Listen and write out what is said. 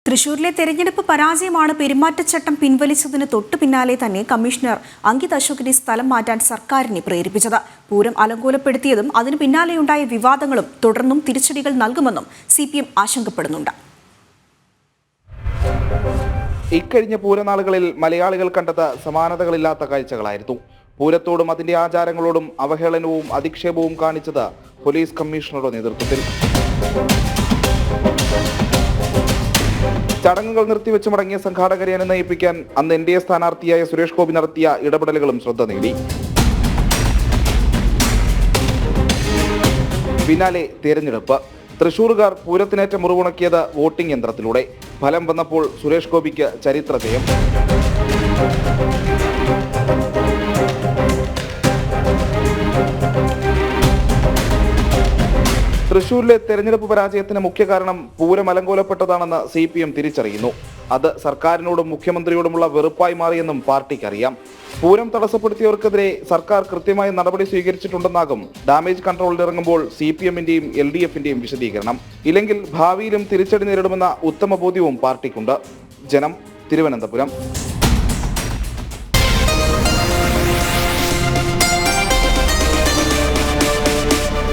തൃശൂരിലെ തെരഞ്ഞെടുപ്പ് പരാജയമാണ് പെരുമാറ്റച്ചട്ടം പിൻവലിച്ചതിന് തൊട്ടു പിന്നാലെ തന്നെ കമ്മീഷണർ അങ്കിത് അശോകിനെ സ്ഥലം മാറ്റാൻ സർക്കാരിനെ പ്രേരിപ്പിച്ചത്. പൂരം അലങ്കോലപ്പെടുത്തിയതും അതിന് പിന്നാലെയുണ്ടായ വിവാദങ്ങളും തുടർന്നും തിരിച്ചടികൾ നൽകുമെന്നും CPM ആശങ്കപ്പെടുന്നുണ്ട്. ഇക്കഴിഞ്ഞ പൂരനാളുകളിൽ മലയാളികൾ കണ്ടത് സമാനതകളില്ലാത്ത കാഴ്ചകളായിരുന്നു. പൂരത്തോടും അതിന്റെ ആചാരങ്ങളോടും അവഹേളനവും അധിക്ഷേപവും കാണിച്ചത് പോലീസ് കമ്മീഷണറുടെ നേതൃത്വത്തിൽ. ചടങ്ങുകൾ നിർത്തിവെച്ച് മടങ്ങിയ സംഘാടകരെ അനുനയിപ്പിക്കാൻ അന്ന് NDA സ്ഥാനാർത്ഥിയായ സുരേഷ് ഗോപി നടത്തിയ ഇടപെടലുകളും ശ്രദ്ധ നേടി. പിന്നാലെ തെരഞ്ഞെടുപ്പ്. തൃശൂരുകാർ പൂരത്തിനേറ്റ മുറിവുണക്കിയത് വോട്ടിംഗ് യന്ത്രത്തിലൂടെ. ഫലം വന്നപ്പോൾ സുരേഷ് ഗോപിക്ക് ചരിത്ര ജയം. തൃശൂരിലെ തെരഞ്ഞെടുപ്പ് പരാജയത്തിന് മുഖ്യ കാരണം പൂരം അലങ്കോലപ്പെട്ടതാണെന്ന് CPM തിരിച്ചറിയുന്നു. അത് സർക്കാരിനോടും മുഖ്യമന്ത്രിയോടുമുള്ള വെറുപ്പായി മാറിയെന്നും പാർട്ടിക്കറിയാം. പൂരം തടസ്സപ്പെടുത്തിയവർക്കെതിരെ സർക്കാർ കൃത്യമായ നടപടി സ്വീകരിച്ചിട്ടുണ്ടെന്നാകും ഡാമേജ് കൺട്രോളിലിറങ്ങുമ്പോൾ CPM-ന്റെയും LDF-ന്റെയും വിശദീകരണം. ഇല്ലെങ്കിൽ ഭാവിയിലും തിരിച്ചടി നേരിടുമെന്ന ഉത്തമ ബോധ്യവും പാർട്ടിക്കുണ്ട്. ജനം, തിരുവനന്തപുരം.